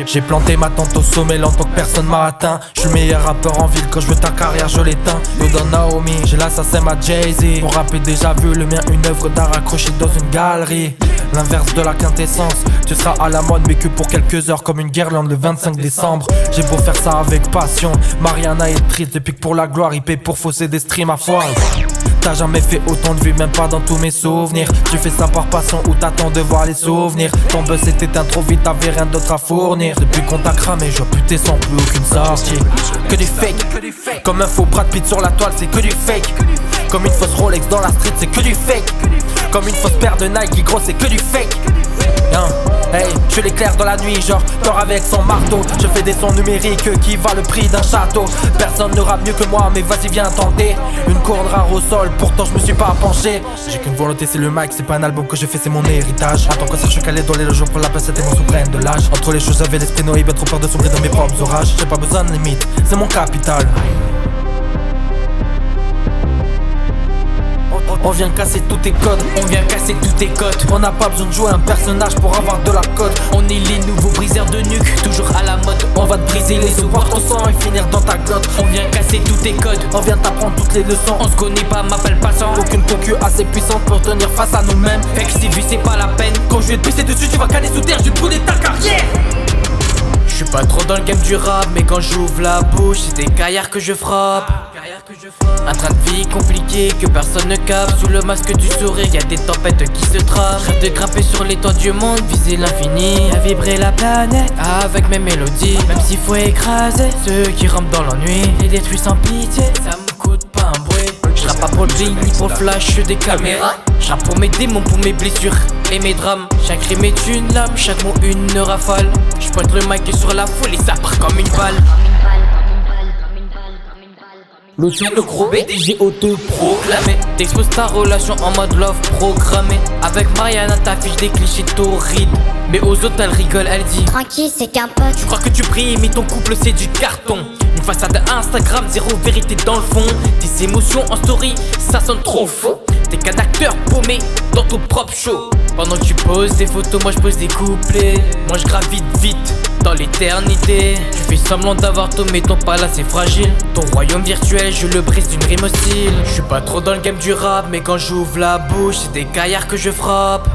J'ai planté ma tente au sommet, longtemps que personne m'a atteint. Je suis le meilleur rappeur en ville, quand je veux ta carrière je l'éteins. Yo dans Naomi, j'ai l'assassin à Jay-Z. Pour rapper déjà vu, le mien une œuvre d'art accrochée dans une galerie. L'inverse de la quintessence, tu seras à la mode mais que pour quelques heures, comme une guirlande le 25 décembre. J'ai beau faire ça avec passion, Mariana est triste depuis que pour la gloire il paye pour fausser des streams à foire. T'as jamais fait autant de vues, même pas dans tous mes souvenirs. Tu fais ça par passion ou t'attends de voir les souvenirs. Ton buzz s'est éteint trop vite, t'avais rien d'autre à fournir. Depuis qu'on t'a cramé, je vois plus tes sons, plus aucune sortie. Que du fake, comme un faux Brad Pitt sur la toile, c'est que du fake. Comme une fausse Rolex dans la street, c'est que du fake. Comme une fausse paire de Nike, gros, c'est que du fake. Hey, je suis l'éclair dans la nuit, genre Thor avec son marteau. Je fais des sons numériques qui valent le prix d'un château. Personne ne rappe mieux que moi, mais vas-y viens tenter. Une corde rare au sol, pourtant je me suis pas penché. J'ai qu'une volonté, c'est le mic, c'est pas un album que je fais, c'est mon héritage. Attends que ça, je suis calé dans les loges pour la place, c'était mon souverain de l'âge. Entre les choses, j'avais l'esprit noé, bien trop peur de sombrer dans mes propres orages. J'ai pas besoin de limite, c'est mon capital. On vient casser tous tes codes, on vient casser tous tes codes. On n'a pas besoin de jouer un personnage pour avoir de la cote. On est les nouveaux briseurs de nuque, toujours à la mode. On va te briser les os, boire ton sang et finir dans ta glotte. On vient casser tous tes codes, on vient t'apprendre toutes les leçons. On se connaît pas, m'appelle passant. Aucune concu assez puissante pour tenir face à nous-mêmes. Fait que si vu c'est pas la peine, quand je vais te pisser dessus tu vas caler sous terre, je vais te brûler ta carrière. Je suis pas trop dans le game du rap, mais quand j'ouvre la bouche, c'est des caillards que je frappe. Un train de vie compliqué que personne ne capte. Sous le masque du sourire, y'a des tempêtes qui se trament. Rêve de grimper sur les toits du monde, viser l'infini, à vibrer la planète avec mes mélodies. Même s'il faut écraser ceux qui rampent dans l'ennui, les détruits sans pitié, ça me coûte pas un bruit. J'rappe pas pour le bling ni pour le flash des caméras. J'rappe pour mes démons, pour mes blessures et mes drames. Chaque rime est une lame, chaque mot une rafale. J'pointe le mic sur la foule et ça part comme une balle. Le tien le gros BDG auto-proclamé. T'exposes ta relation en mode love programmé. Avec Mariana t'affiches des clichés torrides, mais aux autres elle rigole, elle dit tranquille c'est qu'un pote. Tu crois que tu brilles mais ton couple c'est du carton. Une façade Instagram, zéro vérité dans le fond. Tes émotions en story, ça sonne trop faux. T'es qu'un acteur paumé dans ton propre show. Pendant que tu poses des photos, moi je pose des couplets. Moi je gravite vite dans l'éternité. Tu fais semblant d'avoir tout mais ton palace est fragile. Ton royaume virtuel je le brise d'une rime hostile. Je suis pas trop dans le game du rap, mais quand j'ouvre la bouche c'est des gaillards que je frappe.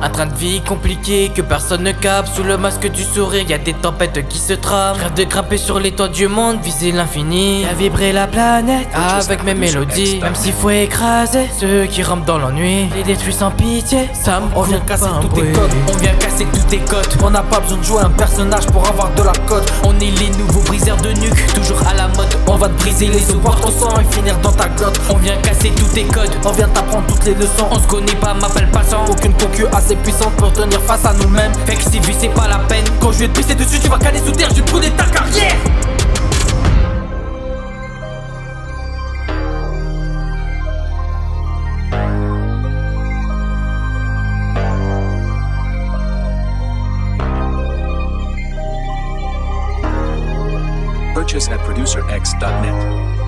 Un train de vie compliqué que personne ne capte. Sous le masque du sourire, y'a des tempêtes qui se trament. Rêve de grimper sur les toits du monde, viser l'infini, à vibrer la planète avec mes mélodies. Même s'il faut écraser ceux qui rampent dans l'ennui, les détruits sans pitié, ça me on vient casser tous tes codes, on vient casser tous tes codes. On n'a pas besoin de jouer un personnage pour avoir de la cote. On est les nouveaux briseurs de nuque, toujours à la mode. On va te briser les os, boire ton sang et finir dans ta glotte. On vient casser tous tes codes, on vient t'apprendre toutes les leçons. On se connaît pas, m'appelle passant. Aucune concu assez puissante pour tenir face à nous-mêmes. Fait que si vu c'est pas la peine, quand je vais te pisser dessus tu vas caler sous terre, je vais te brûler ta carrière. Purchase at producerx.net.